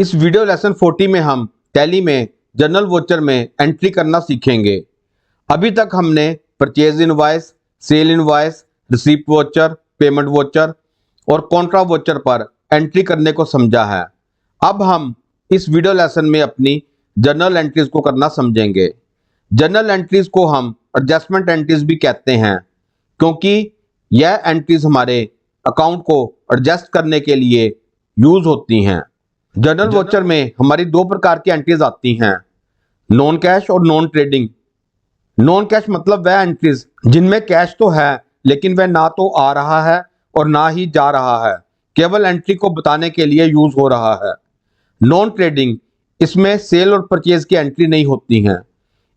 इस video lesson 40 में हम टैली में जनरल वोचर में एंट्री करना सीखेंगे। अभी तक हमने purchase invoice, sale invoice, receipt voucher, payment voucher और कॉन्ट्रा वोचर पर एंट्री करने को समझा है। अब हम इस वीडियो लेसन में अपनी जर्नल एंट्रीज को करना समझेंगे। जर्नल एंट्रीज को हम एडजस्टमेंट एंट्रीज भी कहते हैं, क्योंकि यह एंट्रीज हमारे अकाउंट को एडजस्ट करने के लिए यूज होती हैं। जनरल वोचर में हमारी दो प्रकार की एंट्रीज आती हैं, नॉन कैश और नॉन ट्रेडिंग। नॉन कैश मतलब वह एंट्रीज जिनमें कैश तो है लेकिन वह ना तो आ रहा है और ना ही जा रहा है, केवल एंट्री को बताने के लिए यूज हो रहा है। नॉन ट्रेडिंग, इसमें सेल और परचेज की एंट्री नहीं होती हैं।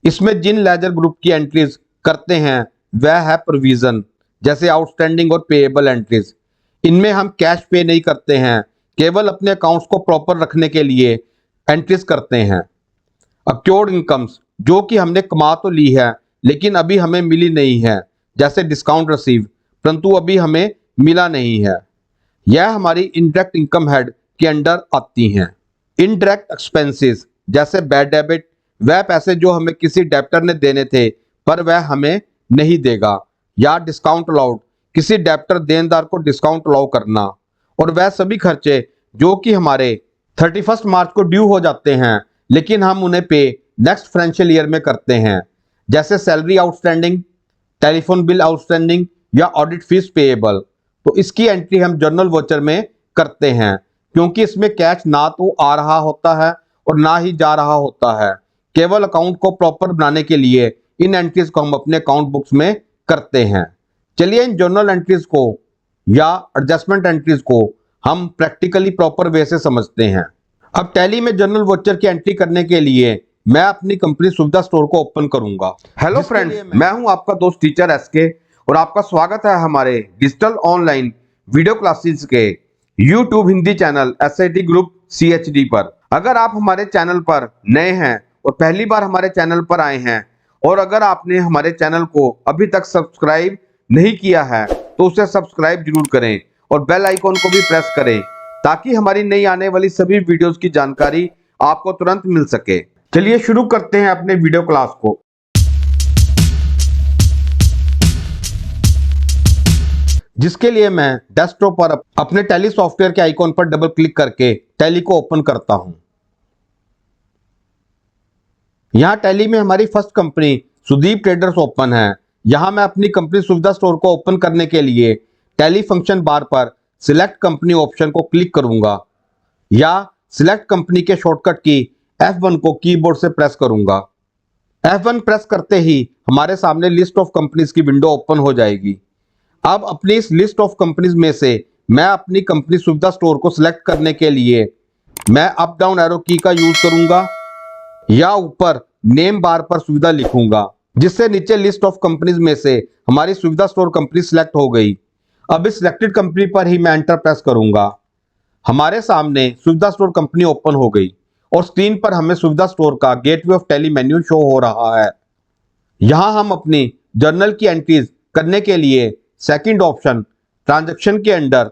इसमें जिन लेजर ग्रुप की एंट्रीज करते हैं वह है प्रोविजन, जैसे आउटस्टैंडिंग और पेएबल एंट्रीज। इनमें हम कैश पे नहीं करते हैं, केवल अपने अकाउंट्स को प्रॉपर रखने के लिए एंट्रीज करते हैं। अक्योर्ड इनकम्स, जो कि हमने कमा तो ली है लेकिन अभी हमें मिली नहीं है, जैसे डिस्काउंट रिसीव, परंतु अभी हमें मिला नहीं है, यह हमारी इनडायरेक्ट इनकम हेड के अंडर आती हैं। इनडायरेक्ट एक्सपेंसेस, जैसे बैड डेबिट, वह पैसे जो हमें किसी डेब्टर ने देने थे पर वह हमें नहीं देगा, या डिस्काउंट अलाउड, किसी डेब्टर देनदार को डिस्काउंट अलाउ करना, और वह सभी खर्चे जो कि हमारे 31 मार्च को ड्यू हो जाते हैं लेकिन हम उन्हें पे नेक्स्ट फाइनेंशियल ईयर में करते हैं, जैसे salary outstanding, telephone bill outstanding या ऑडिट फीस पेएबल। तो इसकी एंट्री हम जर्नल वोचर में करते हैं, क्योंकि इसमें कैश ना तो आ रहा होता है और ना ही जा रहा होता है। केवल अकाउंट को प्रॉपर बनाने के लिए इन एंट्रीज को हम अपने अकाउंट बुक्स में करते हैं। चलिए इन जर्नल एंट्रीज को या एडजस्टमेंट एंट्रीज को हम प्रैक्टिकली प्रॉपर वे से समझते हैं। अब टैली में जनरल वोचर की एंट्री करने के लिए मैं अपनी कंपनी सुविधा स्टोर को ओपन करूंगा। हेलो फ्रेंड्स, मैं हूं आपका दोस्त टीचर एसके और आपका स्वागत है हमारे डिजिटल ऑनलाइन वीडियो क्लासेस के YouTube Hindi channel SIT group CHD पर। अगर आप हमारे चैनल पर नए हैं और पहली बार हमारे चैनल पर आए हैं और अगर आपने हमारे चैनल को अभी तक सब्सक्राइब नहीं किया है तो उसे सब्सक्राइब जरूर करें और बेल आइकॉन को भी प्रेस करें, ताकि हमारी नई आने वाली सभी वीडियोस की जानकारी आपको तुरंत मिल सके। चलिए शुरू करते हैं अपने वीडियो क्लास को। जिसके लिए मैं डेस्कटॉप पर अपने टैली सॉफ्टवेयर के आइकॉन पर डबल क्लिक करके टैली को ओपन करता हूं। यहां टैली में हमारी first company Sudeep traders open है। यहां मैं अपनी कंपनी सुविधा स्टोर को ओपन करने के लिए टैली फंक्शन बार पर सिलेक्ट कंपनी ऑप्शन को क्लिक करूंगा या सिलेक्ट कंपनी के शॉर्टकट की F1 को कीबोर्ड से प्रेस करूंगा। F1 प्रेस करते ही हमारे सामने लिस्ट ऑफ कंपनीज की विंडो ओपन हो जाएगी। अब अपनी इस लिस्ट ऑफ कंपनीज में से मैं अपनी कंपनी सुविधा स्टोर को सिलेक्ट करने के लिए मैं अप डाउन एरो की का यूज करूंगा या ऊपर नेम बार पर सुविधा लिखूंगा, जिससे नीचे लिस्ट ऑफ कंपनीज में से हमारी सुविधा स्टोर कंपनी सिलेक्ट हो गई। अब इस सिलेक्टेड कंपनी पर ही मैं एंटर प्रेस करूंगा। हमारे सामने सुविधा स्टोर कंपनी ओपन हो गई और स्क्रीन पर हमें सुविधा स्टोर का gateway of tally menu show हो रहा है। यहां हम अपनी जर्नल की एंट्रीज करने के लिए सेकंड ऑप्शन ट्रांजैक्शन के under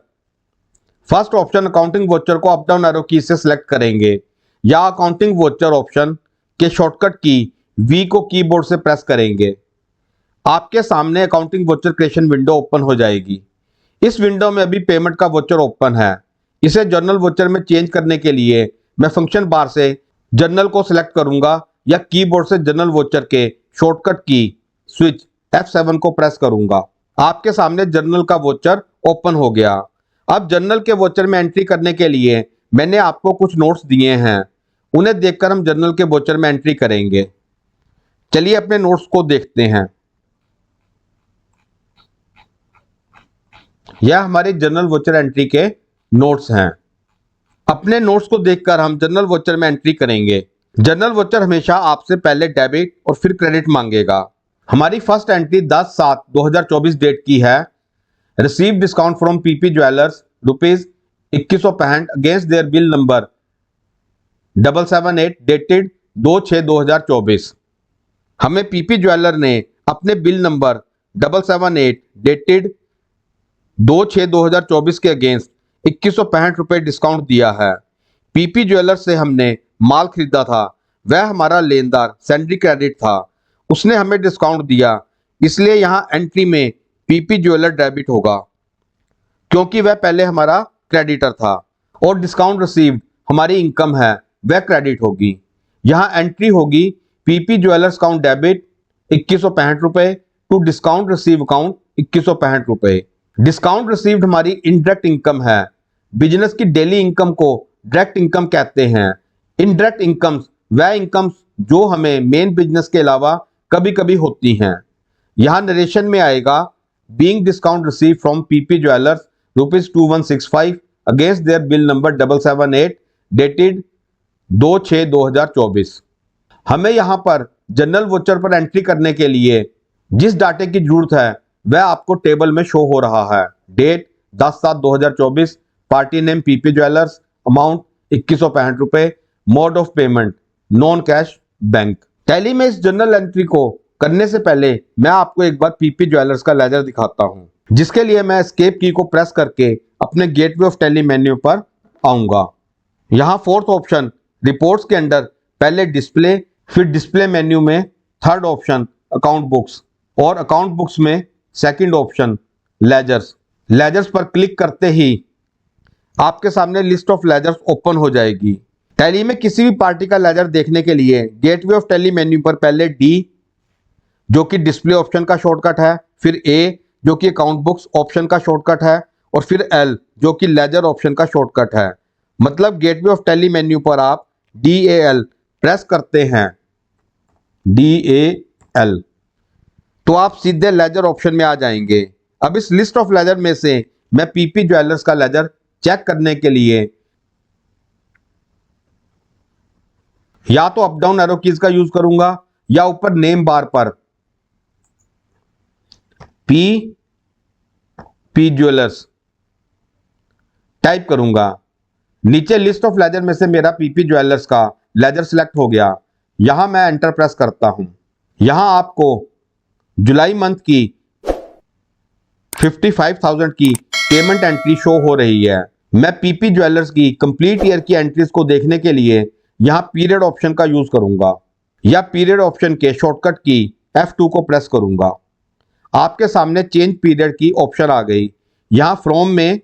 first option accounting voucher को अप डाउन एरो की से सिलेक्ट करेंगे या अकाउंटिंग वोचर ऑप्शन के शॉर्टकट की V को कीबोर्ड से प्रेस करेंगे। आपके सामने accounting voucher creation window open हो जाएगी। इस विंडो में अभी पेमेंट का वोचर ओपन है। इसे जर्नल वोचर में चेंज करने के लिए मैं फंक्शन बार से जर्नल को सिलेक्ट करूंगा या कीबोर्ड से जर्नल वोचर के शॉर्टकट की स्विच F7 को प्रेस करूंगा। आपके सामने जर्नल का वोचर ओपन हो गया। अब जर्नल के वोचर में एंट्री करने के लिए मैंने आपको कुछ नोट्स दिए हैं, उन्हें देखकर हम जर्नल के वोचर में एंट्री करेंगे। चलिए अपने नोट्स को देखते हैं। यह हमारे जर्नल वोचर एंट्री के नोट्स हैं। अपने नोट्स को देखकर हम जर्नल वोचर में एंट्री करेंगे। जर्नल वोचर हमेशा आपसे पहले डेबिट और फिर क्रेडिट मांगेगा। हमारी फर्स्ट एंट्री 10/7/2024 डेट की है। Receive discount from PP jewellers ₹2165 against their bill number 778 dated 2/6/2024। हमें PP ज्वेलर ने अपने बिल नंबर 778 डेटेड 2/6/2024 के अगेंस्ट ₹2165 डिस्काउंट दिया है। पीपी ज्वेलर्स से हमने माल खरीदा था, वह हमारा लेनदार सैंडी क्रेडिट था, उसने हमें डिस्काउंट दिया, इसलिए यहाँ एंट्री में पीपी ज्वेलर डेबिट होगा क्योंकि वह पहले हमारा क्रेडिटर था। और डिस्काउंट रिसीव्ड हमारी इनकम है, वह क्रेडिट होगी। यहाँ एंट्री होगी पीपी ज्वेलर्स अकाउंट डेबिट 2165 रुपए टू डिस्काउंट रिसीव अकाउंट 2165 रुपए। डिस्काउंट रिसीव्ड हमारी इनडायरेक्ट इनकम है। बिजनेस की डेली इनकम को डायरेक्ट इनकम कहते हैं। इनडायरेक्ट इनकम्स वह इनकम्स जो हमें मेन बिजनेस के अलावा कभी कभी होती हैं। यहाँ नरेशन में आएगा being discount receive from PP jewellers ₹2165 against their bill number 778 dated 2/6/2024। हमें यहाँ पर जनरल वोचर पर एंट्री करने के लिए जिस डाटे की जरूरत है वह आपको टेबल में शो हो रहा है। Date 10/7/2024, party name P P jewellers, amount 2165 रुपए, mode of payment non cash bank. Tally में इस जनरल एंट्री को करने से पहले मैं आपको एक बार पीपी ज्वेलर्स का लेजर दिखाता हूं, जिसके लिए मैं एस्केप की को प्रेस करके अपने गेटवे ऑफ टैली मेन्यू पर आऊंगा। यहां फोर्थ ऑप्शन रिपोर्ट्स के अंदर पहले डिस्प्ले, फिर डिस्प्ले मेन्यू में थर्ड ऑप्शन अकाउंट बुक्स और अकाउंट बुक्स में सेकंड ऑप्शन लेजर्स। लेजर्स पर क्लिक करते ही आपके सामने लिस्ट ऑफ लेजर्स ओपन हो जाएगी। टैली में किसी भी पार्टी का लेजर देखने के लिए गेटवे ऑफ टैली मेन्यू पर पहले डी जो कि डिस्प्ले ऑप्शन का शॉर्टकट है, फिर ए जो कि अकाउंट बुक्स ऑप्शन का शॉर्टकट है और फिर एल जो कि लेजर ऑप्शन का शॉर्टकट है। मतलब गेटवे ऑफ टैली मेन्यू पर आप DAL प्रेस करते हैं, DAL, तो आप सीधे लेजर ऑप्शन में आ जाएंगे। अब इस लिस्ट ऑफ लेजर में से मैं पीपी ज्वेलर्स का लेजर चेक करने के लिए या तो अप डाउन एरो कीज का यूज करूंगा या ऊपर नेम बार पर पी ज्वेलर्स टाइप करूंगा। नीचे लिस्ट ऑफ लेजर में से मेरा पीपी ज्वेलर्स का लेजर सिलेक्ट हो गया। यहां मैं एंटर प्रेस करता हूं। यहां आपको जुलाई मंथ की 55,000 की पेमेंट एंट्री शो हो रही है। मैं पीपी ज्वेलर्स की कंप्लीट ईयर की एंट्रीज को देखने के लिए यहां पीरियड ऑप्शन का यूज करूंगा या पीरियड ऑप्शन के शॉर्टकट की F2 को प्रेस करूंगा। आपके सामने चेंज पीरियड की ऑप्शन आ गई। यहां फ्रॉम में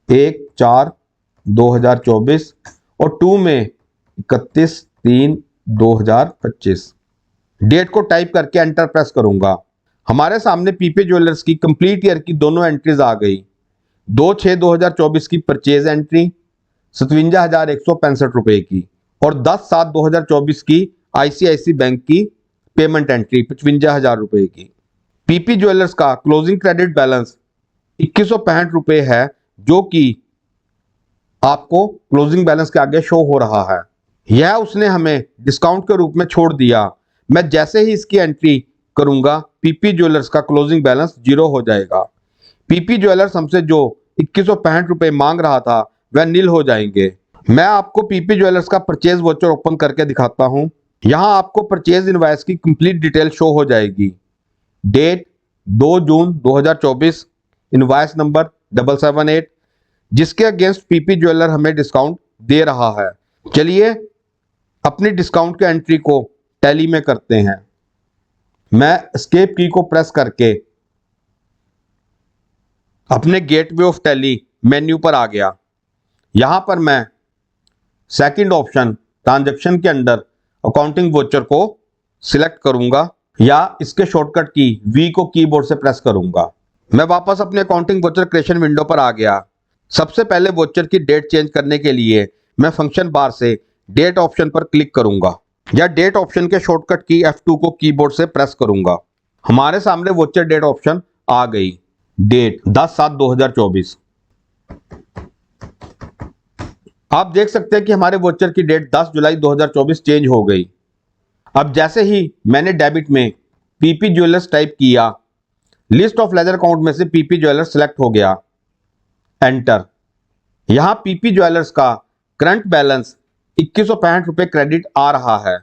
1/4/2024 और 2 में 31/3/2025 डेट को टाइप करके एंटर प्रेस करूंगा। हमारे सामने पीपी ज्वेलर्स की कंप्लीट ईयर की दोनों एंट्रीज आ गई। 2/6/2024 की परचेज एंट्री 57,165 रुपए की और 10/7/2024 की ICICI बैंक की पेमेंट एंट्री 55,000 रुपए की। पीपी ज्वेलर्स का क्लोजिंग क्रेडिट बैलेंस 2165 रुपए है, जो कि आपको क्लोजिंग बैलेंस के आगे शो हो रहा है। यह उसने हमें डिस्काउंट के रूप में छोड़ दिया। मैं जैसे ही इसकी एंट्री करूंगा पीपी ज्वेलर्स का क्लोजिंग बैलेंस 0 हो जाएगा। पीपी ज्वेलर्स हमसे जो 2165 रुपए मांग रहा था वह नील हो जाएंगे। मैं आपको पीपी ज्वेलर्स का परचेज वोचर ओपन करके दिखाता हूं। यहां आपको परचेज इनवॉइस की कंप्लीट डिटेल शो हो जाएगी। डेट 2 जून 2024, इनवॉइस नंबर 778, जिसके अगेंस्ट पीपी ज्वेलर हमें डिस्काउंट दे रहा है। चलिए अपनी डिस्काउंट की एंट्री को टैली में करते हैं। मैं एस्केप की को प्रेस करके अपने गेटवे ऑफ टैली मेन्यू पर आ गया। यहां पर मैं सेकंड ऑप्शन ट्रांजैक्शन के अंदर अकाउंटिंग वोचर को सिलेक्ट करूंगा या इसके शॉर्टकट की V को कीबोर्ड से प्रेस करूंगा। मैं वापस अपने अकाउंटिंग वोचर क्रिएशन विंडो पर आ गया। सबसे पहले वोचर की डेट चेंज करने के लिए मैं फंक्शन बार से डेट ऑप्शन पर क्लिक करूंगा या डेट ऑप्शन के शॉर्टकट की F2 को कीबोर्ड से प्रेस करूंगा। हमारे सामने वोचर डेट ऑप्शन आ गई। डेट 10/7/2024। आप देख सकते हैं कि हमारे वोचर की डेट 10 जुलाई 2024 चेंज हो गई। अब जैसे ही मैंने डेबिट में पीपी ज्वेलर्स टाइप किया, लिस्ट ऑफ लेजर अकाउंट में से पीपी ज्वेलर्स सिलेक्ट हो गया। एंटर। यहां पीपी ज्वेलर्स का करंट बैलेंस 2165 रुपए क्रेडिट आ रहा है।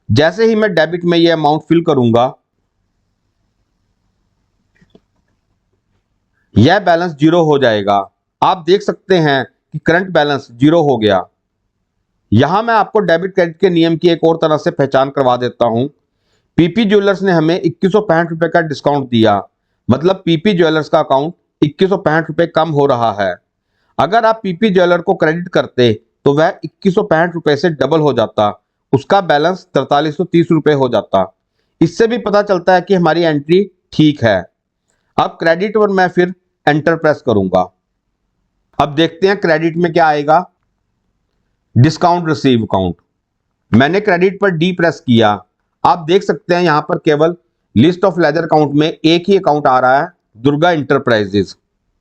जैसे ही मैं डेबिट में यह अमाउंट फिल करूंगा, यह बैलेंस 0 हो जाएगा। आप देख सकते हैं कि करंट बैलेंस 0 हो गया। यहां मैं आपको डेबिट क्रेडिट के नियम की एक और तरह से पहचान करवा देता हूं। पीपी ज्वेलर्स ने हमें 2165 रुपए का डिस्काउंट दिया, मतलब पीपी ज्वेलर्स का अकाउंट 2165 रुपए कम हो रहा है। अगर आप पीपी ज्वेलर को क्रेडिट करते तो वह 2165 रुपए से डबल हो जाता, उसका बैलेंस 4330 रुपए हो जाता। इससे भी पता चलता है कि हमारी एंट्री ठीक है। अब क्रेडिट पर मैं फिर एंटर प्रेस करूंगा। अब देखते हैं क्रेडिट में क्या आएगा। डिस्काउंट रिसीव अकाउंट, मैंने क्रेडिट पर डी प्रेस किया। आप देख सकते हैं यहां पर केवल लिस्ट ऑफ लेजर अकाउंट में एक ही अकाउंट आ रहा है, दुर्गा इंटरप्राइजेज।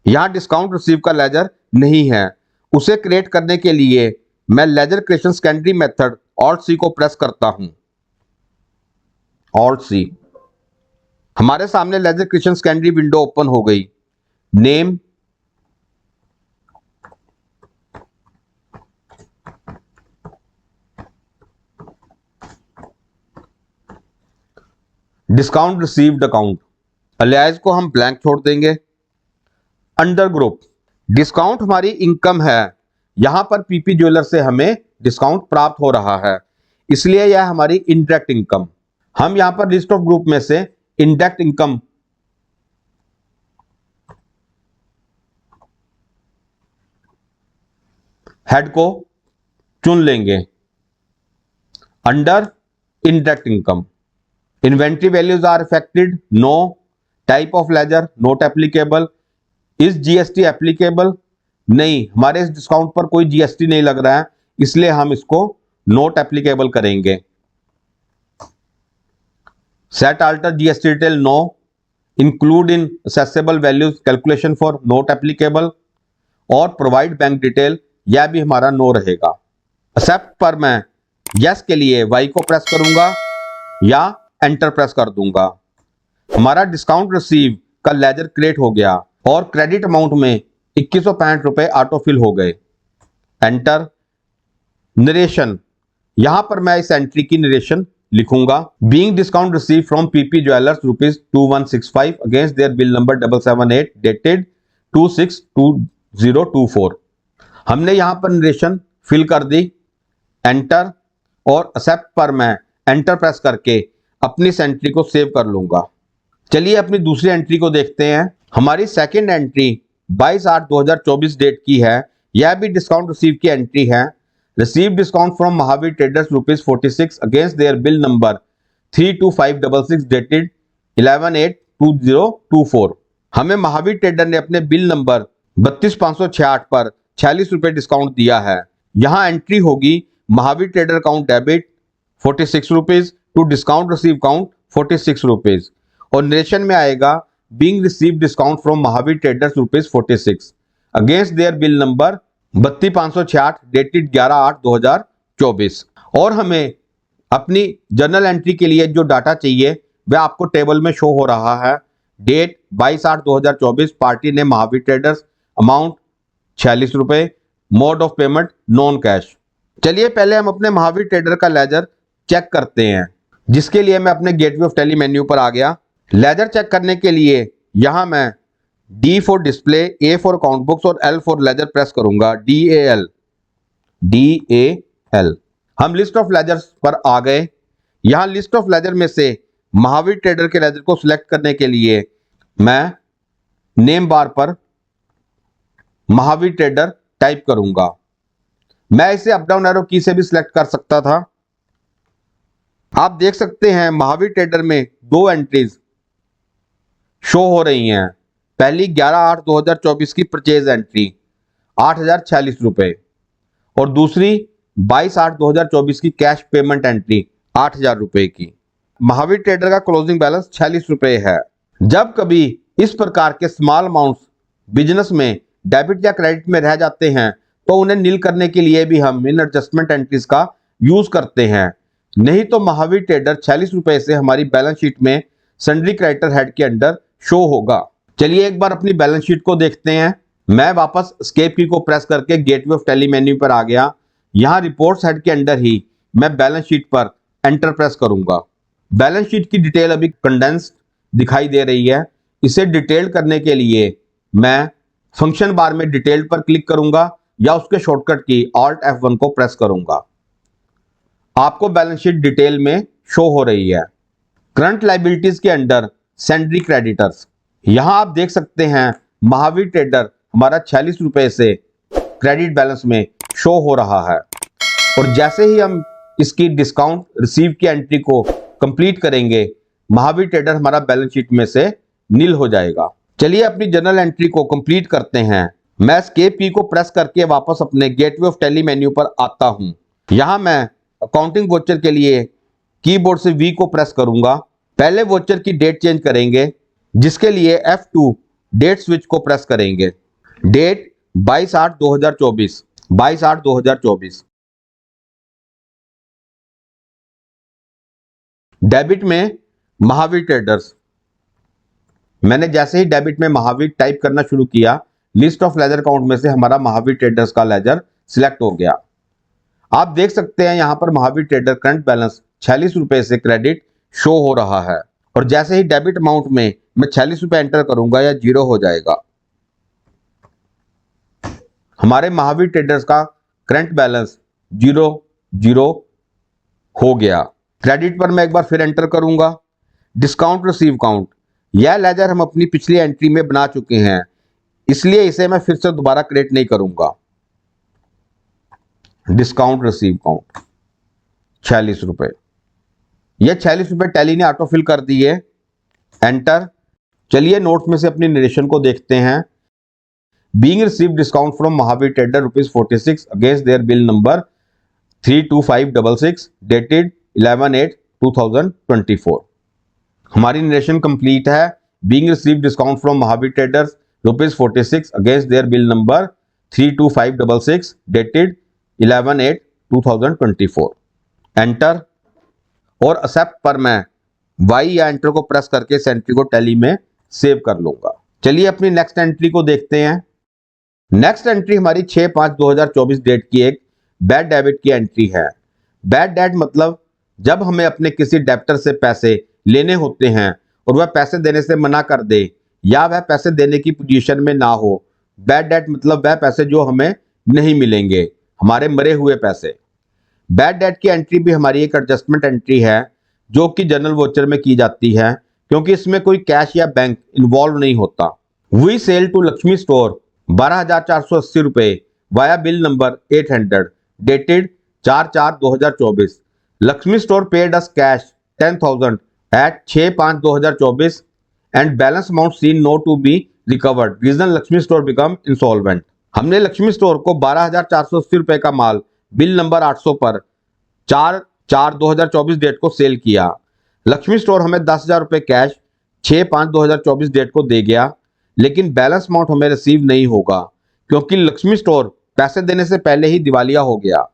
यहां डिस्काउंट रिसीव का लेजर नहीं है। उसे क्रिएट करने के लिए मैं ledger creation secondary method alt C को प्रेस करता हूं। ऑल्ट सी, हमारे सामने ledger creation secondary window open हो गई। Name, discount received account, alias को हम ब्लैंक छोड़ देंगे। अंडर ग्रुप, डिस्काउंट हमारी इनकम है, यहां पर पीपी ज्वेलर से हमें डिस्काउंट प्राप्त हो रहा है, इसलिए यह हमारी इनडायरेक्ट इनकम। हम यहां पर लिस्ट ऑफ ग्रुप में से इनडायरेक्ट इनकम हेड को चुन लेंगे। Under indirect income, inventory values are affected, no. Type of ledger not applicable. Is GST applicable, नहीं, हमारे इस डिस्काउंट पर कोई जीएसटी नहीं लग रहा है, इसलिए हम इसको नोट एप्लीकेबल करेंगे। Set alter GST detail, no. Include in assessable values calculation for not applicable. और प्रोवाइड बैंक डिटेल, यह भी हमारा नो रहेगा। एक्सेप्ट पर मैं यस के लिए वाई को प्रेस करूंगा या एंटर प्रेस कर दूंगा। हमारा डिस्काउंट रिसीव का लेजर क्रिएट हो गया और क्रेडिट अमाउंट में 2165 रुपए ऑटोफिल हो गए। एंटर। नरेशन, यहां पर मैं इस एंट्री की नरेशन लिखूंगा। Being discount receive from PP jewellers ₹2165 against their bill number 778 dated 262024। हमने यहां पर नरेशन फिल कर दी। एंटर और एक्सेप्ट पर मैं एंटर प्रेस करके अपनी इस एंट्री को सेव कर लूंगा। चलिए अपनी दूसरी एंट्री को देखते हैं। हमारी सेकंड एंट्री 22/8/2024 डेट की है। यह भी डिस्काउंट रिसीव की एंट्री है। Receive discount from Mahavir traders ₹46 against their bill number 32566 dated 11/8/2024। हमें महावीर ट्रेडर ने अपने बिल नंबर 32568 पर 46 रुपए डिस्काउंट दिया है। यहां एंट्री होगी Mahavir trader account debit 46 rupees to discount receive count 46 rupees और नरेशन में आएगा being receive discount from Mahavir traders ₹46 against their bill number 32568 dated 11/8/2024। और हमें अपनी जर्नल एंट्री के लिए जो डाटा चाहिए वह आपको टेबल में शो हो रहा है। डेट 22/8/2024, पार्टी ने महावीर ट्रेडर्स, अमाउंट 46 रुपए, mode of payment non cash. चलिए पहले हम अपने महावीर ट्रेडर का लेजर चेक करते हैं, जिसके लिए मैं अपने गेटवे ऑफ टैली मेन्यू पर आ गया। लेजर चेक करने के लिए यहां मैं D for display, A for account books और L फॉर लेजर प्रेस करूंगा। DAL। हम लिस्ट ऑफ लेजर्स पर आ गए। यहां लिस्ट ऑफ लेजर में से महावीर ट्रेडर के लेजर को सिलेक्ट करने के लिए मैं नेम बार पर महावीर ट्रेडर टाइप करूंगा। मैं इसे अप डाउन एरो की से भी सिलेक्ट कर सकता था। आप देख सकते हैं महावीर ट्रेडर में दो एंट्रीज शो हो रही हैं। पहली 11/8/2024 की परचेज एंट्री 8046 रुपए और दूसरी 22/8/2024 की कैश पेमेंट एंट्री 8000 रुपए की। महावीर ट्रेडर का क्लोजिंग बैलेंस 46 रुपए है। जब कभी इस प्रकार के स्मॉल अमाउंट्स बिजनेस में डेबिट या क्रेडिट में रह जाते हैं तो उन्हें नील करने के लिए भी हम इन एडजस्टमेंट एंट्रीज का यूज करते हैं। नहीं तो महावीर ट्रेडर 46 रुपए से हमारी बैलेंस शीट में सन्ड्री क्रेडिटर हेड के अंडर शो होगा। चलिए एक बार अपनी बैलेंस शीट को देखते हैं। मैं वापस एस्केप की को प्रेस करके गेटवे ऑफ टैली मेन्यू पर आ गया। यहां रिपोर्ट्स हेड के अंडर ही मैं बैलेंस शीट पर एंटर प्रेस करूंगा। बैलेंस शीट की डिटेल अभी कंडेंस्ड दिखाई दे रही है। इसे डिटेल करने के लिए मैं फंक्शन बार में डिटेल पर क्लिक करूंगा। या उसके शॉर्टकट की Alt F1 को प्रेस करूंगा। आपको बैलेंस शीट डिटेल में शो हो रही है। करंट लाइबिलिटीज के अंडर सैंड्री क्रेडिटर्स, यहां आप देख सकते हैं महावीर ट्रेडर हमारा 46 रुपए से क्रेडिट बैलेंस में शो हो रहा है, और जैसे ही हम इसकी डिस्काउंट रिसीव की एंट्री को कंप्लीट करेंगे, महावीर ट्रेडर हमारा बैलेंस शीट में से नील हो जाएगा। चलिए अपनी जनरल एंट्री को कंप्लीट करते हैं। मैं एस्केप की को प्रेस करके वापस अपने गेटवे ऑफ टैली मेन्यू पर आता हूं। यहां मैं अकाउंटिंग वोचर के लिए कीबोर्ड से वी को प्रेस करूंगा। पहले वोचर की डेट चेंज करेंगे, जिसके लिए F2 डेट स्विच को प्रेस करेंगे। डेट 22/8/2024, 22/8/2024। डेबिट में महावीर ट्रेडर्स, मैंने जैसे ही डेबिट में महावीर टाइप करना शुरू किया, लिस्ट ऑफ लेजर अकाउंट में से हमारा महावीर ट्रेडर्स का लेजर सिलेक्ट हो गया। आप देख सकते हैं यहां पर महावीर ट्रेडर करंट बैलेंस 46 रुपए से क्रेडिट शो हो रहा है, और जैसे ही डेबिट अमाउंट में मैं 46 रुपए एंटर करूंगा या 0 हो जाएगा। हमारे महावीर ट्रेडर्स का करंट बैलेंस 0 हो गया। क्रेडिट पर मैं एक बार फिर एंटर करूंगा। डिस्काउंट रिसीव काउंट, यह लेजर हम अपनी पिछली एंट्री में बना चुके हैं, इसलिए इसे मैं फिर से दोबारा क्रिएट नहीं करूंगा। डिस्काउंट रिसीव काउंट 46 रुपए, यह 46 रुपए टैली ने ऑटोफिल कर दिए। एंटर। चलिए नोट्स में से अपनी नरेशन को देखते हैं। Being receive discount from Mahavir trader ₹46 against their bill number 32566 dated 11/8/2024। हमारी नरेशन कंप्लीट है। Being receive discount from Mahavir traders ₹46 against their bill number 32566 dated 11/8/2024। Enter. और एक्सेप्ट पर मैं वाई या एंटर को प्रेस करके इस एंट्री को टैली में सेव कर लूंगा। चलिए अपनी नेक्स्ट एंट्री को देखते हैं। नेक्स्ट एंट्री हमारी 6/5/2024 डेट की एक बैड डेबिट की एंट्री है। बैड डेट मतलब जब हमें अपने किसी डेब्टर से पैसे लेने होते हैं और वह पैसे देने से मना कर दे या वह पैसे देने की पोजीशन में ना हो। बैड डेट मतलब वह पैसे जो हमें नहीं मिलेंगे, हमारे मरे हुए पैसे। बैड डेट की एंट्री भी हमारी एक एडजस्टमेंट एंट्री है, जो कि जनरल वोचर में की जाती है, क्योंकि इसमें कोई कैश या बैंक इन्वॉल्व नहीं होता। We sell to Lakshmi store 12,480 रुपए via bill number 800 dated 4/4/2024। Lakshmi store paid us cash 10,000 at 6/5/2024 and balance amount seen not to be recovered reason Lakshmi store become insolvent. हमने लक्ष्मी स्टोर को 12,480 रुपए का माल बिल नंबर 800 पर 4/4/2024 date को cell किया। लक्ष्मी स्टोर हमें 10,000 रुपए कैश 6/5/2024 डेट को दे गया, लेकिन बैलेंस अमाउंट हमें रिसीव नहीं होगा, क्योंकि लक्ष्मी स्टोर पैसे देने से पहले ही दिवालिया हो गया।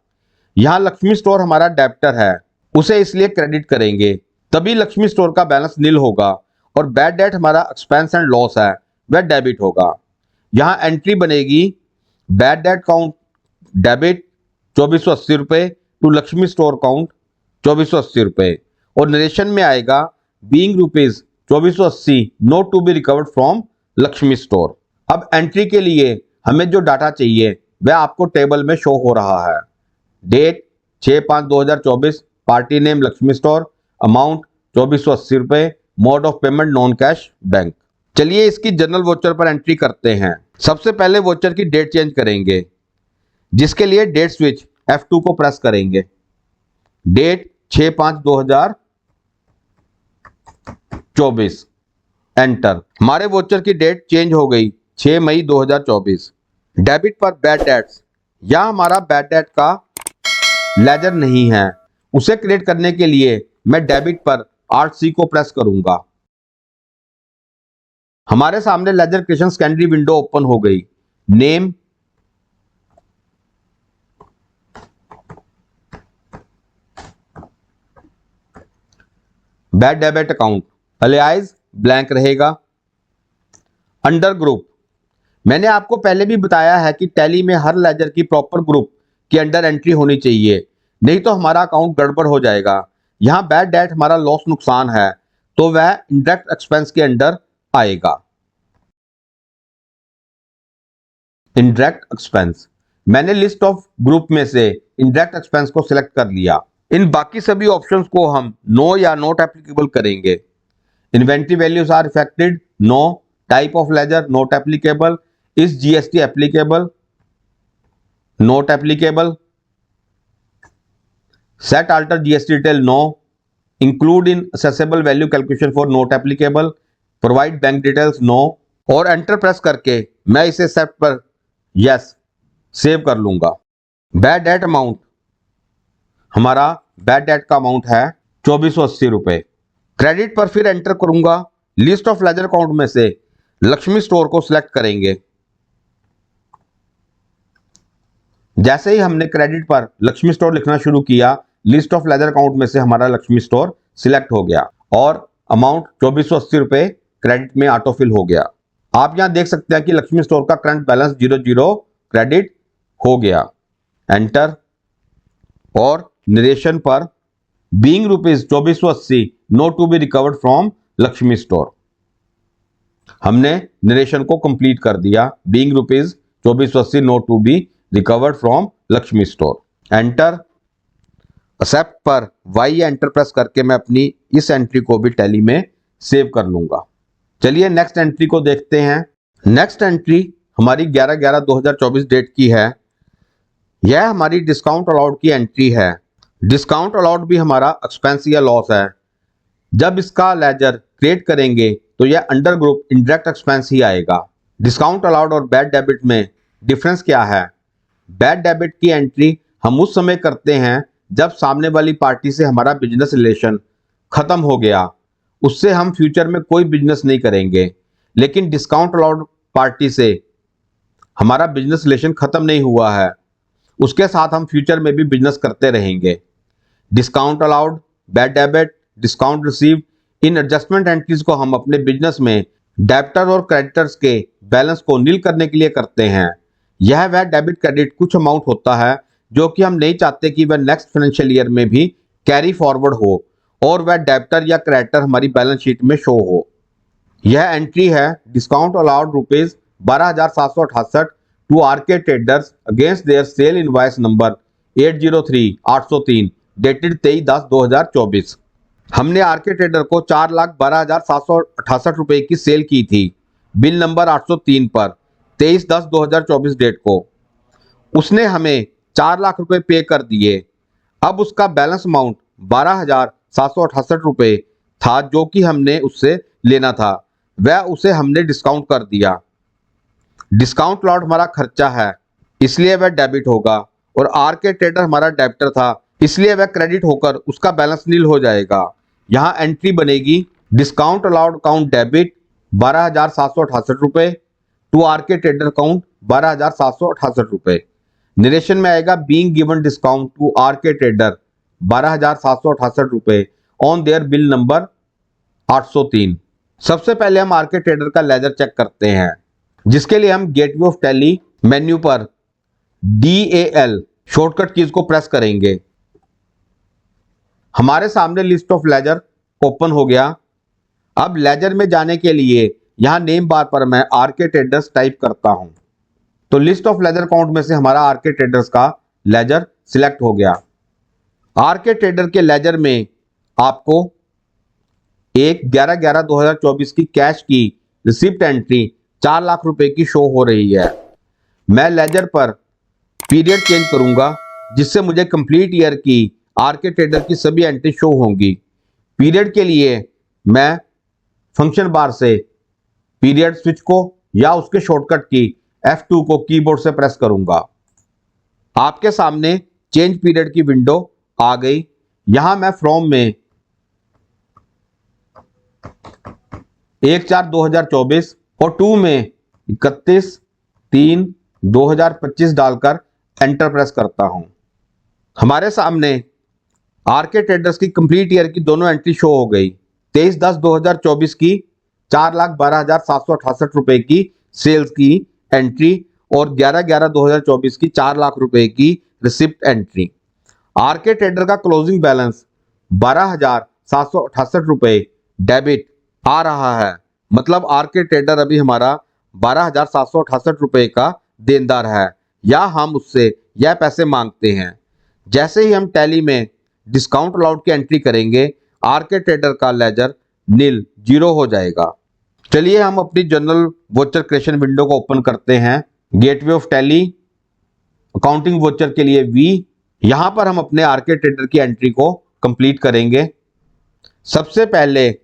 यहां लक्ष्मी स्टोर हमारा डेब्टर है, उसे इसलिए क्रेडिट करेंगे, तभी लक्ष्मी स्टोर का बैलेंस नील होगा, और बैड डेट हमारा एक्सपेंस एंड लॉस है, वह डेबिट होगा। यहां एंट्री बनेगी बैड डेट काउंट डेबिट 2480 रुपए टू लक्ष्मी स्टोर काउंट 2480 रुपए, और नरेशन में आएगा being rupees 2480 not to be recovered from Lakshmi store. अब एंट्री के लिए हमें जो डाटा चाहिए वह आपको टेबल में शो हो रहा है। Date 6/5/2024, party name Lakshmi store, amount 2480 रुपए, mode of payment non cash bank. चलिए इसकी जनरल वोचर पर एंट्री करते हैं। सबसे पहले वोचर की डेट चेंज करेंगे, जिसके लिए डेट स्विच F2 को प्रेस करेंगे। Date 6/5/2024, enter. हमारे वोचर की डेट चेंज हो गई 6 मई 2024। डेबिट पर बैड डेट्स, या हमारा बैड डेट का लेजर नहीं है, उसे क्रिएट करने के लिए मैं डेबिट पर Alt+C को प्रेस करूंगा। हमारे सामने ledger creation secondary window open हो गई। Name, bad debit account, alias blank रहेगा। अंडर ग्रुप, मैंने आपको पहले भी बताया है कि टैली में हर लेजर की प्रॉपर ग्रुप के अंडर एंट्री होनी चाहिए, नहीं तो हमारा अकाउंट गड़बड़ हो जाएगा। यहां बैड डेट हमारा लॉस नुकसान है, तो वह इंडायरेक्ट एक्सपेंस के अंडर आएगा। इंडायरेक्ट एक्सपेंस, मैंने लिस्ट ऑफ ग्रुप में से इनडायरेक्ट एक्सपेंस को सिलेक्ट कर लिया। इन बाकी सभी ऑप्शंस को हम नो या नॉट एप्लीकेबल करेंगे। Inventory values are affected, no. Type of ledger, not applicable. Is GST applicable, not applicable. Set alter GST detail, no. Include in assessable value calculation for, not applicable. Provide bank details, no. और enter press करके मैं इसे accept पर yes save कर लूंगा। Bad debt amount, हमारा bad debt का amount है 2480 रुपए। क्रेडिट पर फिर एंटर करूंगा। लिस्ट ऑफ लेजर अकाउंट में से लक्ष्मी स्टोर को सिलेक्ट करेंगे। जैसे ही हमने क्रेडिट पर लक्ष्मी स्टोर लिखना शुरू किया, लिस्ट ऑफ लेजर अकाउंट में से हमारा लक्ष्मी स्टोर सिलेक्ट हो गया और अमाउंट 2480 रुपए क्रेडिट में ऑटोफिल हो गया। आप यहां देख सकते हैं कि लक्ष्मी स्टोर का करंट बैलेंस 00 क्रेडिट हो गया। एंटर। और नरेशन पर being rupees 2480 not to be recovered from Lakshmi store, हमने नरेशन को कंप्लीट कर दिया। Being rupees 2480 not to be recovered from Lakshmi store. Enter. Accept पर वाई एंटर प्रेस करके मैं अपनी इस एंट्री को भी टैली में सेव कर लूंगा। चलिए नेक्स्ट एंट्री को देखते हैं। नेक्स्ट एंट्री हमारी 11/11/2024 डेट की है। यह हमारी डिस्काउंट अलाउड की एंट्री है। डिस्काउंट अलाउड भी हमारा एक्सपेंस या लॉस है। जब इसका लेजर क्रिएट करेंगे तो यह अंडर ग्रुप इनडायरेक्ट एक्सपेंस ही आएगा। डिस्काउंट अलाउड और बैड डेबिट में डिफरेंस क्या है? बैड डेबिट की एंट्री हम उस समय करते हैं जब सामने वाली पार्टी से हमारा बिजनेस रिलेशन खत्म हो गया, उससे हम फ्यूचर में कोई बिजनेस नहीं करेंगे। लेकिन डिस्काउंट अलाउड पार्टी से हमारा बिजनेस रिलेशन खत्म नहीं हुआ है, उसके साथ हम फ्यूचर में भी बिजनेस करते रहेंगे। Discount allowed, bad debit, discount receive, इन एडजस्टमेंट एंट्रीज को हम अपने बिजनेस में डेबिटर और क्रेडिटर्स के बैलेंस को नील करने के लिए करते हैं। यह वह डेबिट क्रेडिट कुछ अमाउंट होता है जो कि हम नहीं चाहते कि वह नेक्स्ट फाइनेंशियल ईयर में भी कैरी फॉरवर्ड हो और वह डेबिटर या क्रेडिटर हमारी बैलेंस शीट में शो हो। यह एंट्री है discount allowed rupees 12,768 to R K traders against their sale invoice number 803 dated 23/10/2024। हमने आरके ट्रेडर को 4,12,768 रुपए की सेल की थी बिल नंबर 803 पर 23/10/2024 डेट को। उसने हमें 4 लाख रुपए पे कर दिए। अब उसका बैलेंस अमाउंट 12,768 रुपए था जो कि हमने उससे लेना था, वह उसे हमने डिस्काउंट कर दिया। डिस्काउंट लॉट हमारा खर्चा है इसलिए वह डेबिट होगा और आर के ट्रेडर हमारा डेबिटर था इसलिए वह क्रेडिट होकर उसका बैलेंस नील हो जाएगा। यहाँ एंट्री बनेगी डिस्काउंट अलाउड अकाउंट डेबिट 12,768 रुपए to R K trader account 12,768 रुपए। नरेशन में आएगा being given discount to R K trader 12,768 रुपए ऑन देयर बिल नंबर 803। सबसे पहले हम आर के ट्रेडर का लेजर चेक करते हैं, जिसके लिए हम गेटवे ऑफ टैली मेन्यू पर DAL शॉर्टकट कीज को प्रेस करेंगे। हमारे सामने लिस्ट ऑफ लेजर ओपन हो गया। अब लेजर में जाने के लिए यहां नेम बार पर मैं आर के ट्रेडर्स टाइप करता हूं तो लिस्ट ऑफ लेजर अकाउंट में से हमारा आर के ट्रेडर्स का लेजर सिलेक्ट हो गया। आर के ट्रेडर के लेजर में आपको 1/11/2024 की कैश की रिसिप्ट एंट्री 4 लाख रुपए की शो हो रही है। मैं लेजर पर पीरियड चेंज करूंगा जिससे मुझे कंप्लीट ईयर की आर के ट्रेडर की सभी एंट्री शो होंगी। पीरियड के लिए मैं फंक्शन बार से पीरियड स्विच को या उसके शॉर्टकट की F2 को कीबोर्ड से प्रेस करूंगा। आपके सामने चेंज पीरियड की विंडो आ गई। यहां मैं फ्रॉम में 1/4/2024 और 2 में 31/3/2025 डालकर एंटर प्रेस करता हूं। हमारे सामने आर के ट्रेडर्स की कंप्लीट ईयर की दोनों एंट्री शो हो गई। 23/10/2024 की 4,12,768 रुपए की सेल्स की एंट्री और 11/11/2024 की 4 लाख रुपए की receipt entry. Are K trader का क्लोजिंग बैलेंस 12,768 रुपए डेबिट आ रहा है, मतलब आर के ट्रेडर अभी हमारा 12,768 रुपए का देनदार है। या हम उससे यह पैसे मांगते हैं। जैसे ही हम टैली में डिस्काउंट अलाउड की एंट्री करेंगे, आरके ट्रेडर का लेजर नील 0 हो जाएगा। चलिए हम अपनी जनरल वोचर क्रिएशन विंडो को ओपन करते हैं। Gateway of tally, accounting voucher के लिए वी, यहां पर हम अपने आरके ट्रेडर की एंट्री को कंप्लीट करेंगे। सबसे पहले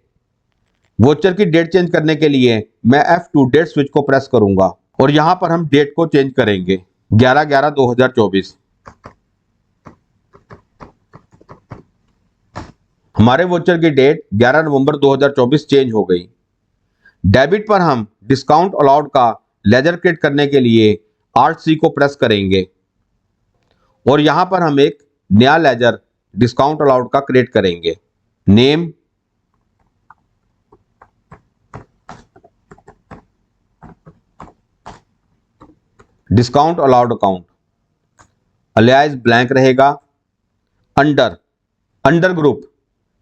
वोचर की डेट चेंज करने के लिए मैं F2 डेट स्विच को प्रेस करूंगा और यहां पर हम डेट को चेंज करेंगे 11/11/2024। हमारे वोचर की डेट 11 नवंबर 2024 चेंज हो गई। डेबिट पर हम डिस्काउंट अलाउड का लेजर क्रिएट करने के लिए Alt C को प्रेस करेंगे और यहां पर हम एक नया लेजर डिस्काउंट अलाउड का क्रिएट करेंगे। Name, discount allowed account, alias blank रहेगा। अंडर ग्रुप,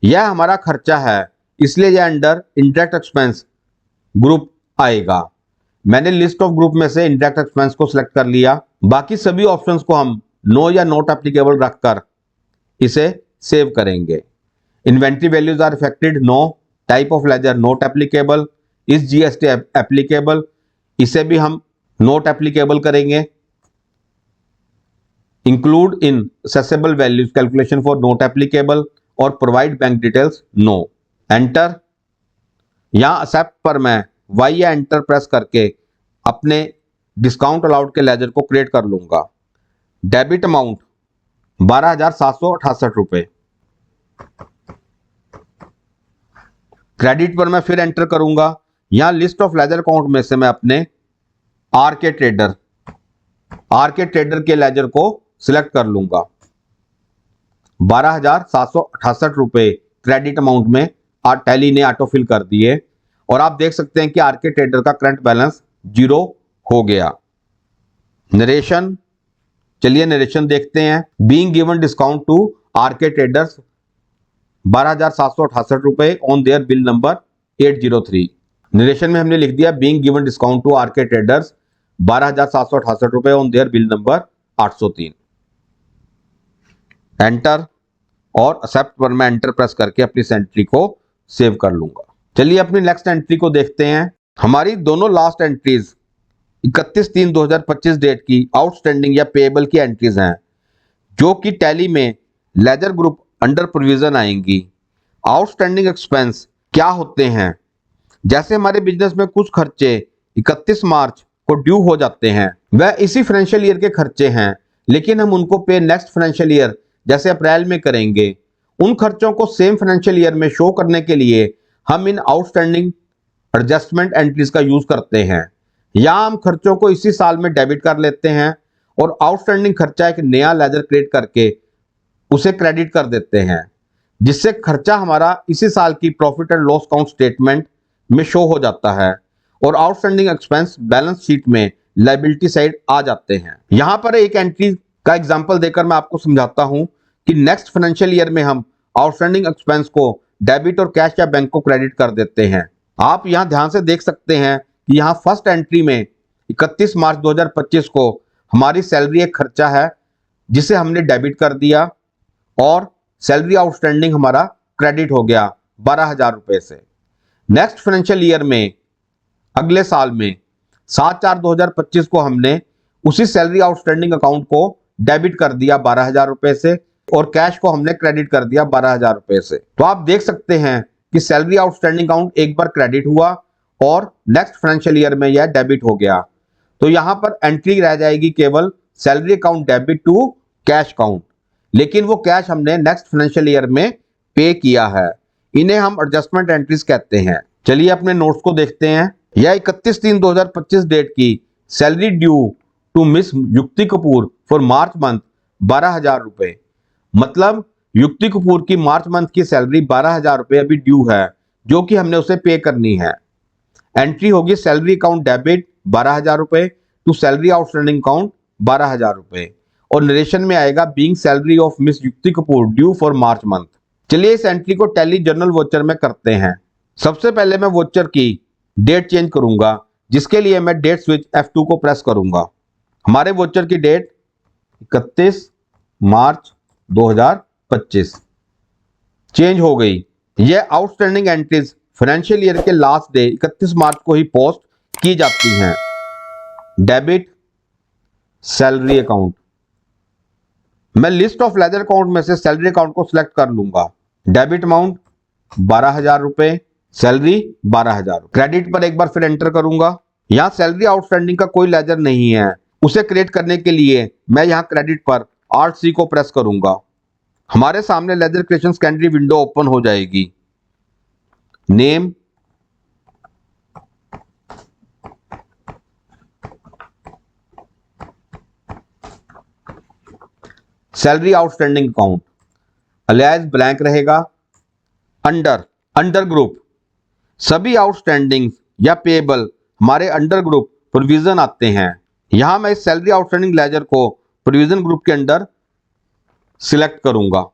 यह हमारा खर्चा है इसलिए यह अंडर इंडायरेक्ट एक्सपेंस ग्रुप आएगा। मैंने लिस्ट ऑफ ग्रुप में से इंडायरेक्ट एक्सपेंस को सिलेक्ट कर लिया। बाकी सभी ऑप्शंस को हम नो या नॉट एप्लीकेबल रखकर इसे सेव करेंगे। Inventory values are affected, no. Type of ledger not applicable. इस जीएसटी एप्लीकेबल, इसे भी हम नोट एप्लीकेबल करेंगे। Include in assessable values calculation for not applicable और provide bank details, no. Enter, यहां एक्सेप्ट पर मैं वाई या एंटर प्रेस करके अपने डिस्काउंट अलाउड के लेजर को क्रिएट कर लूंगा। डेबिट अमाउंट 12,768 रुपए। क्रेडिट पर मैं फिर एंटर करूंगा। यहां लिस्ट ऑफ लेजर अकाउंट में से मैं अपने आरके ट्रेडर के लेजर को सिलेक्ट कर लूंगा। 12,768 रुपए क्रेडिट अमाउंट में टैली ने ऑटोफिल कर दिए और आप देख सकते हैं कि आरके ट्रेडर का करंट बैलेंस 0 हो गया। नरेशन, चलिए नरेशन देखते हैं। Being given discount to R K traders 12,768 रुपए on their bill number 803। Narration में हमने लिख दिया being given discount to R K traders 12,768 रुपए on their bill number 803। Enter और एक्सेप्ट पर मैं एंटर प्रेस करके अपनी एंट्री को सेव कर लूंगा। चलिए अपनी नेक्स्ट एंट्री को देखते हैं। हमारी दोनों लास्ट एंट्रीज 31/3/2025 डेट की आउटस्टैंडिंग या पेएबल की एंट्रीज हैं, जो कि टैली में लेजर ग्रुप अंडर प्रोविजन आएंगी। आउटस्टैंडिंग एक्सपेंस क्या होते हैं? जैसे हमारे बिजनेस में कुछ खर्चे 31 मार्च को ड्यू हो जाते हैं, वह इसी फाइनेंशियल ईयर के खर्चे हैं, लेकिन हम उनको पे नेक्स्ट फाइनेंशियल ईयर जैसे अप्रैल में करेंगे। उन खर्चों को सेम फाइनेंशियल ईयर में शो करने के लिए हम इन आउटस्टैंडिंग एडजस्टमेंट एंट्रीज का यूज करते हैं। या हम खर्चों को इसी साल में डेबिट कर लेते हैं और आउटस्टैंडिंग खर्चा एक नया लेजर क्रिएट करके उसे क्रेडिट कर देते हैं, जिससे खर्चा हमारा इसी साल की profit and loss account statement में शो हो जाता है और आउटस्टैंडिंग एक्सपेंस बैलेंस शीट में लायबिलिटी साइड आ जाते हैं। यहां पर एक एंट्री का एग्जांपल देकर मैं आपको समझाता हूं कि नेक्स्ट फाइनेंशियल ईयर में हम आउटस्टैंडिंग एक्सपेंस को डेबिट और कैश या बैंक को क्रेडिट कर देते हैं। आप यहां ध्यान से देख सकते हैं कि यहां फर्स्ट एंट्री में 31 मार्च 2025 को हमारी सैलरी एक खर्चा है जिसे हमने डेबिट कर दिया और सैलरी आउटस्टैंडिंग हमारा क्रेडिट हो गया 12,000 रुपए से। नेक्स्ट फाइनेंशियल ईयर में अगले साल में 7/4/2025 को हमने उसी सैलरी आउटस्टैंडिंग अकाउंट को डेबिट कर दिया 12,000 रुपए से और कैश को हमने क्रेडिट कर दिया 12,000 रुपए से। तो आप देख सकते हैं कि सैलरी आउटस्टैंडिंग अकाउंट एक बार क्रेडिट हुआ और नेक्स्ट फाइनेंशियल ईयर में यह डेबिट हो गया। तो यहां पर एंट्री रह जाएगी केवल salary account debit to cash account, लेकिन वो कैश हमने नेक्स्ट फाइनेंशियल ईयर में पे किया है। इन्हें हम एडजस्टमेंट एंट्रीज कहते हैं। चलिए अपने नोट्स को देखते हैं। यह 31/3/2025 डेट की सैलरी ड्यू टू मिस युक्ति कपूर फॉर मार्च मंथ 12,000 रुपए, मतलब युक्ति कपूर की मार्च मंथ की सैलरी 12,000 रुपए अभी ड्यू है, जो कि हमने उसे पे करनी है। एंट्री होगी सैलरी अकाउंट डेबिट 12,000 रुपए टू सैलरी आउटस्टैंडिंग अकाउंट 12,000 रुपए और नरेशन में आएगा बीइंग सैलरी ऑफ मिस युक्ति Kapoor due for March month. चलिए इस एंट्री को टैली जर्नल वोचर में करते हैं। सबसे पहले मैं वोचर की डेट चेंज करूंगा, जिसके लिए मैं डेट स्विच F2 को प्रेस करूंगा। हमारे वोचर की डेट 31 मार्च 2025 चेंज हो गई। यह आउटस्टैंडिंग एंट्रीज फाइनेंशियल ईयर के लास्ट डे 31 मार्च को ही पोस्ट की जाती हैं। डेबिट सैलरी अकाउंट, मैं लिस्ट ऑफ लेजर अकाउंट में से सैलरी अकाउंट को सिलेक्ट कर लूंगा। डेबिट अमाउंट 12,000 रुपए, सैलरी 12,000। क्रेडिट पर एक बार फिर एंटर करूंगा। यहां सैलरी आउटस्टैंडिंग का कोई लेजर नहीं है, उसे क्रिएट करने के लिए मैं यहां क्रेडिट पर Alt C को प्रेस करूंगा। हमारे सामने ledger creation secondary window open हो जाएगी। Name, salary outstanding account, alias blank रहेगा। अंडर ग्रुप, सभी आउटस्टैंडिंग या पेएबल हमारे अंडर ग्रुप प्रोविजन आते हैं। यहां मैं इस सैलरी आउटस्टैंडिंग लेजर को प्रोविजन ग्रुप के अंदर सिलेक्ट करूंगा।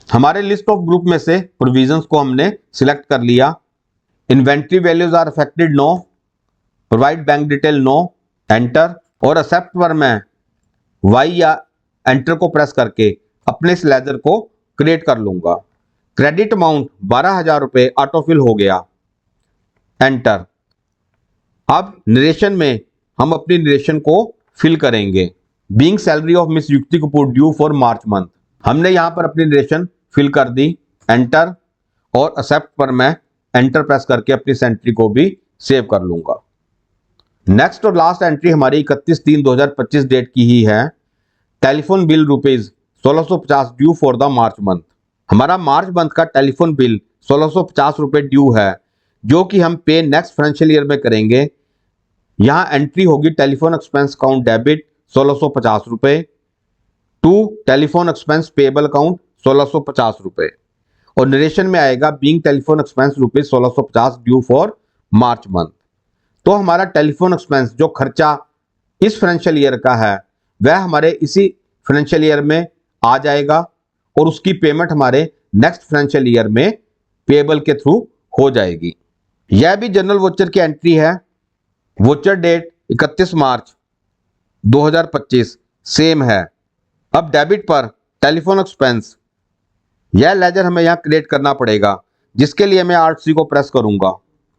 हमारे लिस्ट ऑफ ग्रुप में से प्रोविजंस को हमने सिलेक्ट कर लिया। Inventory values are affected no, provide bank detail no, enter. और एक्सेप्ट पर मैं वाई या एंटर को प्रेस करके अपने इस लेजर को क्रिएट कर लूंगा। क्रेडिट अमाउंट 12,000 रुपए ऑटोफिल हो गया, एंटर। अब नरेशन में हम अपनी नरेशन को फिल करेंगे। बीइंग सैलरी ऑफ मिस युक्ति Kapoor due for March month, हमने यहां पर अपनी नरेशन फिल कर दी, एंटर। और एक्सेप्ट पर मैं एंटर प्रेस करके अपनी एंट्री को भी सेव कर लूंगा। नेक्स्ट और लास्ट एंट्री हमारी 31/3/2025 डेट की ही है। Telephone bill rupees 1650 due for the March month. हमारा मार्च मंथ का टेलीफोन बिल 1650 रुपए ड्यू है, जो कि हम पे नेक्स्ट फाइनेंशियल ईयर में करेंगे। यहां एंट्री होगी टेलीफोन एक्सपेंस अकाउंट डेबिट 1650 रुपए to telephone expense payable account 1650 रुपए। और नरेशन में आएगा being telephone expense rupees 1650 due for March month. तो हमारा टेलीफोन एक्सपेंस जो खर्चा इस फाइनेंशियल ईयर का है वह हमारे इसी फाइनेंशियल ईयर में आ जाएगा और उसकी पेमेंट हमारे नेक्स्ट फाइनेंशियल ईयर में पेएबल के थ्रू हो जाएगी। यह भी जनरल वोचर की एंट्री है। वोचर डेट 31 मार्च 2025 सेम है। अब डेबिट पर टेलीफोन एक्सपेंस, यह लेजर हमें यहां क्रिएट करना पड़ेगा, जिसके लिए मैं Alt C को प्रेस करूंगा।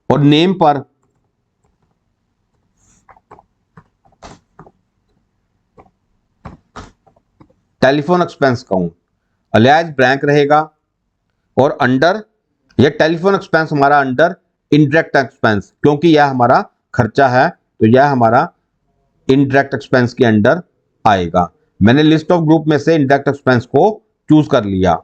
और नेम पर telephone expense account, alias blank रहेगा। और अंडर, यह टेलीफोन एक्सपेंस हमारा अंडर इनडायरेक्ट एक्सपेंस, क्योंकि यह हमारा खर्चा है तो यह हमारा इनडायरेक्ट एक्सपेंस के अंडर आएगा। मैंने लिस्ट ऑफ ग्रुप में से इनडायरेक्ट एक्सपेंस को चूज कर लिया।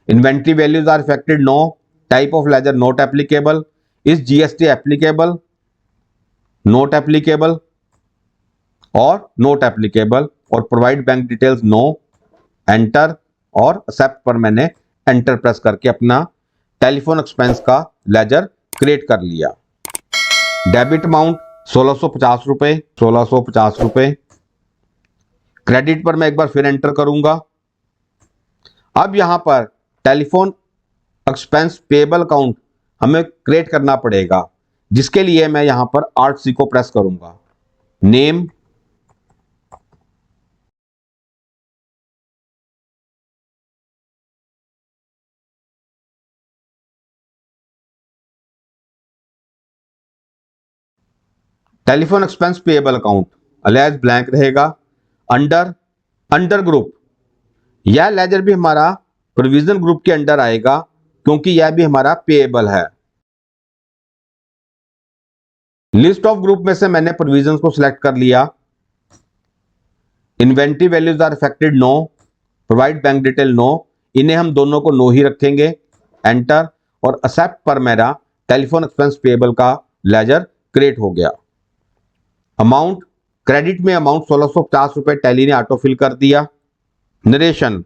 Inventory values are affected no, type of ledger not applicable, is GST applicable, not applicable और नॉट एप्लीकेबल। और provide bank details no, enter. और एक्सेप्ट पर मैंने एंटर प्रेस करके अपना टेलीफोन एक्सपेंस का लेजर क्रिएट कर लिया। डेबिट अमाउंट 1650 रुपए, 1650 रुपए। क्रेडिट पर मैं एक बार फिर एंटर करूंगा। अब यहां पर टेलीफोन एक्सपेंस पेएबल अकाउंट हमें क्रिएट करना पड़ेगा, जिसके लिए मैं यहां पर Alt C को प्रेस करूंगा। Name, telephone expense payable account, alias blank रहेगा। अंडर ग्रुप, यह लेजर भी हमारा प्रोविजन ग्रुप के अंडर आएगा, क्योंकि यह भी हमारा पेएबल है। लिस्ट ऑफ ग्रुप में से मैंने प्रोविजंस को सिलेक्ट कर लिया। Inventory values are affected no, provide bank detail no, इन्हें हम दोनों को नो ही रखेंगे, एंटर। और एक्सेप्ट पर मेरा टेलीफोन एक्सपेंस पेएबल का लेजर क्रिएट हो गया। अमाउंट, क्रेडिट में अमाउंट 1650 रुपए टैली ने ऑटोफिल कर दिया। नरेशन,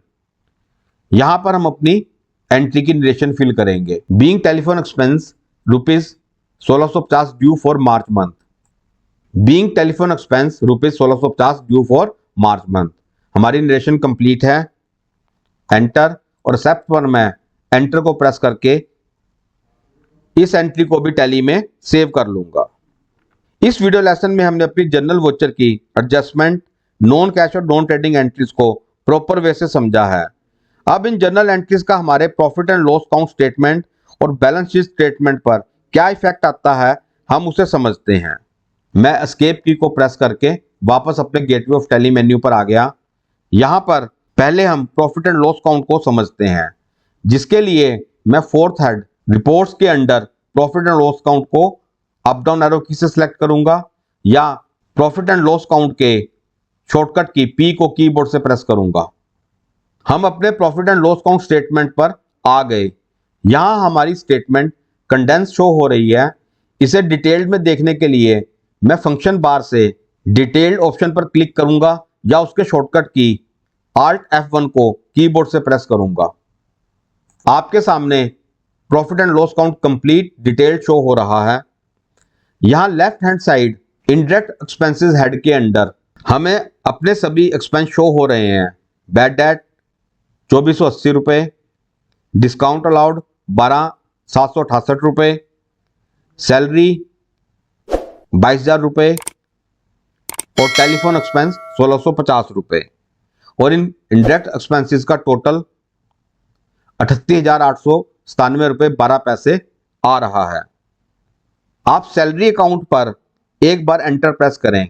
यहां पर हम अपनी एंट्री की नरेशन फिल करेंगे। Being telephone expense rupees 1650 due for March month, being telephone expense rupees 1650 due for March month. हमारी नरेशन कंप्लीट है, एंटर। और एक्सेप्ट पर मैं एंटर को प्रेस करके इस एंट्री को भी टैली में सेव कर लूंगा। इस वीडियो लेसन में हमने अपनी जनरल वोचर की एडजस्टमेंट, नॉन कैश और नॉन ट्रेडिंग एंट्रीज को प्रॉपर वे से समझा है। अब इन जनरल एंट्रीज का हमारे profit and loss account statement और बैलेंस शीट स्टेटमेंट पर क्या इफेक्ट आता है, हम उसे समझते हैं। मैं एस्केप की को प्रेस करके वापस अपने गेटवे ऑफ टैली मेन्यू पर आ गया। यहाँ पर पहले हम प्रॉफिट एंड लॉस अकाउंट को समझते हैं, जिसके लिए मैं फोर्थ हेड रिपोर्ट्स के under profit and loss account को अप डाउन एरो की से सिलेक्ट करूंगा या प्रॉफिट एंड लॉस अकाउंट के शॉर्टकट की पी को कीबोर्ड से प्रेस करूंगा। हम अपने profit and loss account statement पर आ गए। यहां हमारी स्टेटमेंट कंडेंस शो हो रही है। इसे डिटेल्ड में देखने के लिए मैं फंक्शन बार से डिटेल्ड ऑप्शन पर क्लिक करूंगा या उसके शॉर्टकट की Alt F1 को कीबोर्ड से प्रेस करूंगा। आपके सामने profit and loss account complete detail show हो रहा है। यहां left hand side indirect expenses head के अंडर हमें अपने सभी एक्सपेंस शो हो रहे हैं। बैड डेट 2480 रुपये, डिस्काउंट अलाउड 12768 रुपये, सैलरी 22,000 रुपये और टेलीफोन एक्सपेंस 1650 रुपये और इन इनडायरेक्ट एक्सपेंसेस का टोटल 38,897 रुपये 12 पैसे आ रहा है। आप सैलरी अकाउंट पर एक बार एंटर प्रेस करें,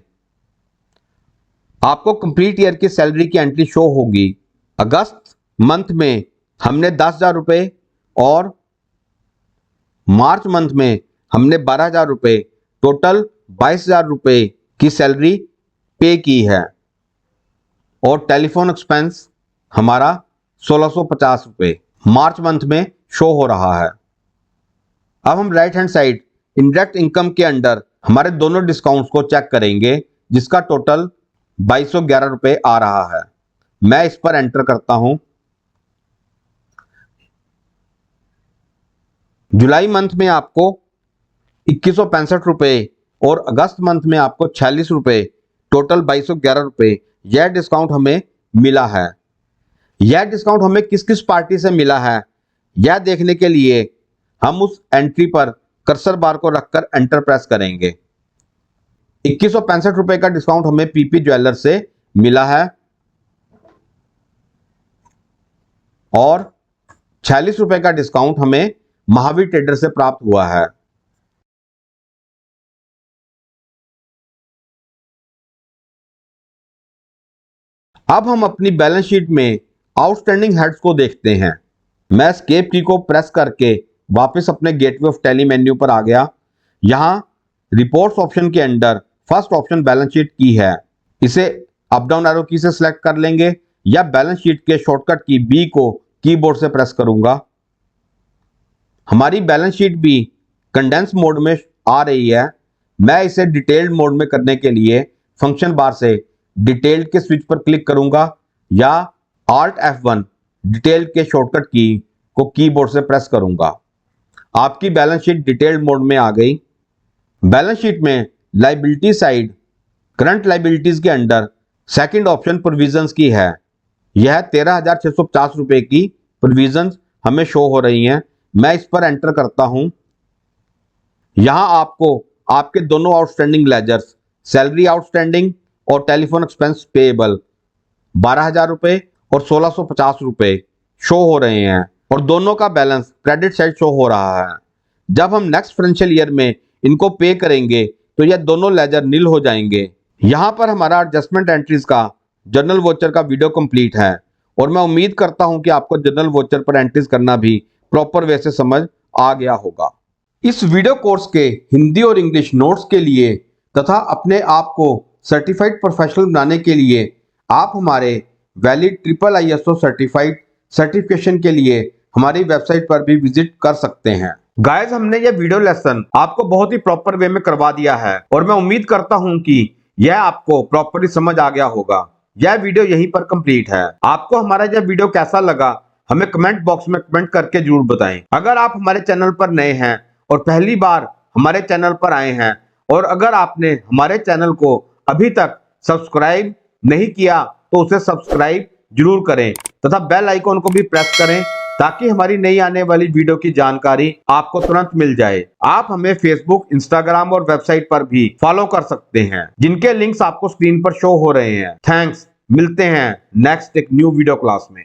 आपको कंप्लीट ईयर की सैलरी की एंट्री शो होगी। अगस्त मंथ में हमने 10,000 रुपये और मार्च मंथ में हमने 12,000 रुपये, टोटल 22,000 रुपये की सैलरी पे की है और टेलीफोन एक्सपेंस हमारा 1650 रुपये मार्च मंथ में शो हो रहा है। अब हम right hand side indirect income के अंडर हमारे दोनों डिस्काउंट्स को चेक करेंगे, जिसका टोटल 2211 रुपये आ रहा है। मैं इस पर एंटर करता हूं। जुलाई मंथ में आपको 2165 रुपये और अगस्त मंथ में आपको 46 रुपये, टोटल 2211 रुपये यह डिस्काउंट हमें मिला है। यह डिस्काउंट हमें किस किस पार्टी से मिला है, यह देखने के लिए हम उस एंट्री पर कर्सर बार को रखकर एंटर प्रेस करेंगे। 2165 रुपये का डिस्काउंट हमें पीपी ज्वेलर से मिला है और 46 रुपये का डिस्काउंट हमें महावीर ट्रेडर से प्राप्त हुआ है। अब हम अपनी बैलेंस शीट में आउटस्टैंडिंग हेड्स को देखते हैं। मैं एस्केप की को प्रेस करके वापस अपने गेटवे ऑफ टैली मेन्यू पर आ गया। यहां रिपोर्ट्स ऑप्शन के under first option balance sheet की है, इसे अप डाउन एरो की से सिलेक्ट कर लेंगे या बैलेंस शीट के शॉर्टकट की बी को कीबोर्ड से प्रेस करूंगा। हमारी बैलेंस शीट भी कंडेंस मोड में आ रही है। मैं इसे डिटेल्ड मोड में करने के लिए फंक्शन बार से डिटेल्ड के स्विच पर क्लिक करूंगा या Alt F1 डिटेल्ड के शॉर्टकट की को कीबोर्ड से प्रेस करूंगा। आपकी बैलेंस शीट डिटेल्ड मोड में आ गई। बैलेंस शीट में लायबिलिटी साइड करंट लायबिलिटीज के अंडर सेकंड ऑप्शन प्रोविजंस की है। यह 13,650 रुपये की प्रोविजंस हमें शो हो रही हैं। मैं इस पर एंटर करता हूं। यहां आपको आपके दोनों आउटस्टैंडिंग लेजर्स, सैलरी आउटस्टैंडिंग और टेलीफोन एक्सपेंस पेएबल 12,000 रुपये और 1650 रुपये शो हो रहे हैं और दोनों का बैलेंस क्रेडिट साइड शो हो रहा है। जब हम नेक्स्ट फाइनेंशियल ईयर में इनको पे करेंगे तो यह दोनों लेजर नील हो जाएंगे। यहां पर हमारा एडजस्टमेंट एंट्रीज का जनरल वोचर का वीडियो कंप्लीट है और मैं उम्मीद करता हूं कि आपको जनरल वोचर पर एंट्रीज करना भी प्रॉपर वे से समझ आ गया होगा। इस वीडियो कोर्स के हिंदी और इंग्लिश नोट्स के लिए तथा अपने आप को सर्टिफाइड प्रोफेशनल बनाने के लिए आप हमारे वैलिड IISO सर्टिफाइड सर्टिफिकेशन के लिए हमारी वेबसाइट पर भी विजिट कर सकते हैं। गाइस, हमने ये वीडियो लेसन आपको बहुत ही प्रॉपर वे में करवा दिया है और मैं उम्मीद करता हूं कि यह आपको प्रॉपरली समझ आ गया होगा। यह वीडियो यहीं पर कंप्लीट है। आपको हमारा यह वीडियो कैसा लगा हमें कमेंट बॉक्स में कमेंट करके जरूर बताएं। अगर आप हमारे चैनल पर नए हैं और पहली बार हमारे चैनल पर आए हैं और अगर आपने हमारे चैनल को अभी तक सब्सक्राइब नहीं किया तो उसे सब्सक्राइब जरूर करें तथा बेल आइकॉन को भी प्रेस करें ताकि हमारी नई आने वाली वीडियो की जानकारी आपको तुरंत मिल जाए। आप हमें फेसबुक, इंस्टाग्राम और वेबसाइट पर भी फॉलो कर सकते हैं, जिनके लिंक्स आपको स्क्रीन पर शो हो रहे हैं। थैंक्स। मिलते हैं नेक्स्ट एक न्यू वीडियो क्लास में।